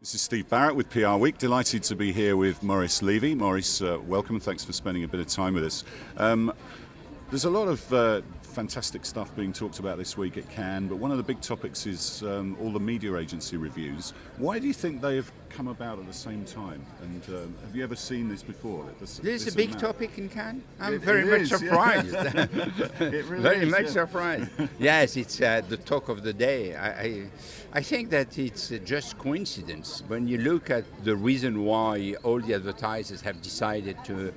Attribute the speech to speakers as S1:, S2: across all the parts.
S1: This is Steve Barrett with PRWeek. Delighted to be here with Maurice Levy. Maurice, welcome. Thanks for spending a bit of time with us. There's a lot of fantastic stuff being talked about this week at Cannes, but one of the big topics is all the media agency reviews. Why do you think they have come about at the same time? And have you ever seen this before?
S2: This is a big topic in Cannes. I'm very much surprised.
S1: Yeah. It really
S2: very
S1: is,
S2: much
S1: yeah.
S2: surprised. Yes, it's the talk of the day. I think that it's just coincidence. When you look at the reason why all the advertisers have decided to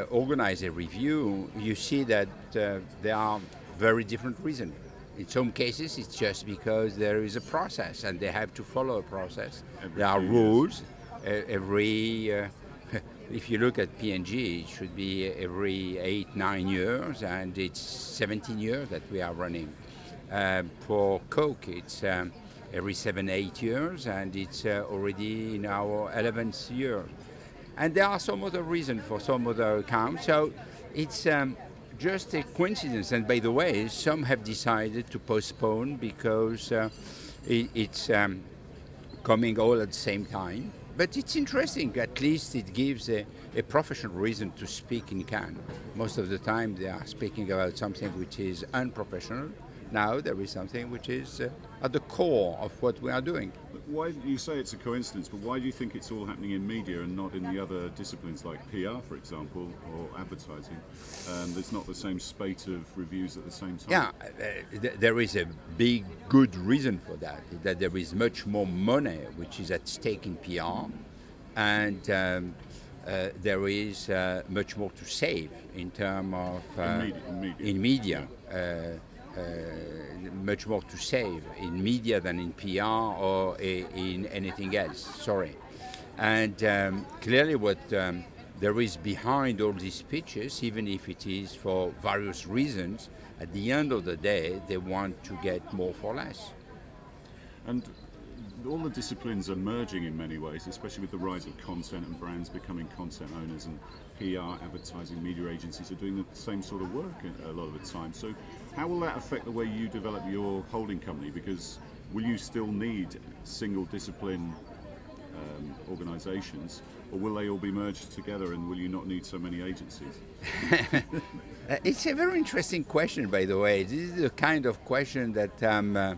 S2: organize a review, you see that there are very different reasons. In some cases, it's just because there is a process and they have to follow a process. There are rules. If you look at P&G, it should be every 8-9 years, and it's 17 years that we are running. For Coke, it's every 7-8 years, and it's already in our 11th year. And there are some other reasons for some other accounts. So it's just a coincidence. And by the way, some have decided to postpone because it's coming all at the same time. But it's interesting. At least it gives a professional reason to speak in Cannes. Most of the time they are speaking about something which is unprofessional. Now there is something which is at the core of what we are doing.
S1: Why you say it's a coincidence, but why do you think it's all happening in media and not in the other disciplines like PR, for example, or advertising? There's not the same spate of reviews at the same time.
S2: Yeah, there is a big, good reason for that. That there is much more money which is at stake in PR, and there is much more to save in terms of in media. Much more to save in media than in PR or in anything else, sorry. And clearly what there is behind all these pitches, even if it is for various reasons, at the end of the day, they want to get more for less.
S1: And all the disciplines are merging in many ways, especially with the rise of content and brands becoming content owners, and PR, advertising, media agencies are doing the same sort of work a lot of the time. So how will that affect the way you develop your holding company? Because will you still need single discipline organizations, or will they all be merged together, and will you not need so many agencies?
S2: It's a very interesting question, by the way. This is the kind of question that I'm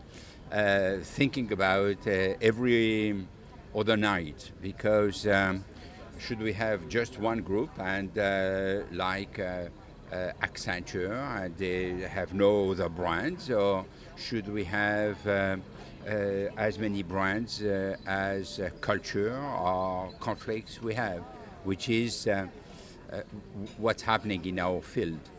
S2: thinking about every other night, because should we have just one group and like Accenture, and they have no other brands, or should we have as many brands as culture or conflicts we have, which is what's happening in our field.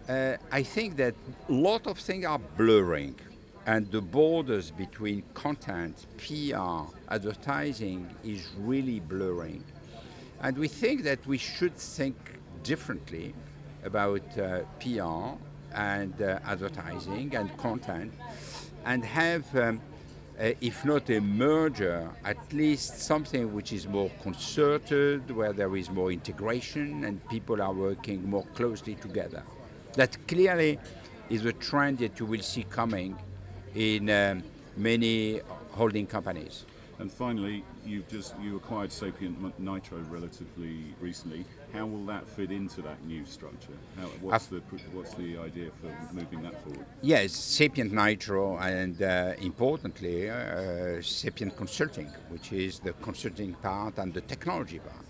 S2: I think that a lot of things are blurring, and the borders between content, PR, advertising is really blurring. And we think that we should think differently about PR and advertising and content, and have, if not a merger, at least something which is more concerted, where there is more integration and people are working more closely together. That clearly is a trend that you will see coming in many holding companies.
S1: And finally, you acquired Sapient Nitro relatively recently. How will that fit into that new structure? What's the idea for moving that forward?
S2: Yes, Sapient Nitro, and importantly, Sapient Consulting, which is the consulting part and the technology part.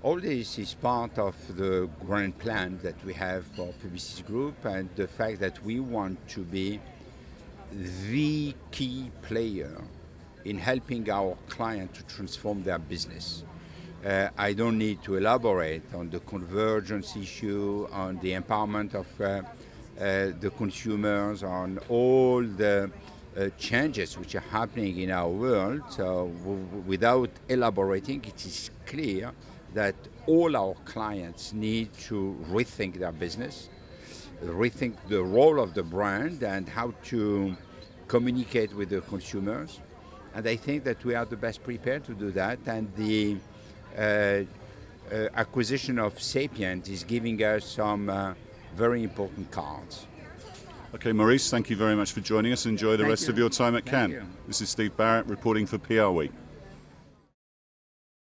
S2: All this is part of the grand plan that we have for Publicis Group, and the fact that we want to be the key player in helping our client to transform their business. I don't need to elaborate on the convergence issue, on the empowerment of the consumers, on all the changes which are happening in our world. So without elaborating, it is clear that all our clients need to rethink their business, rethink the role of the brand and how to communicate with the consumers. And I think that we are the best prepared to do that, and the acquisition of Sapient is giving us some very important cards.
S1: Okay, Maurice, thank you very much for joining us. Enjoy the rest of your time at Cannes.
S2: You.
S1: This is Steve Barrett reporting for PRWeek.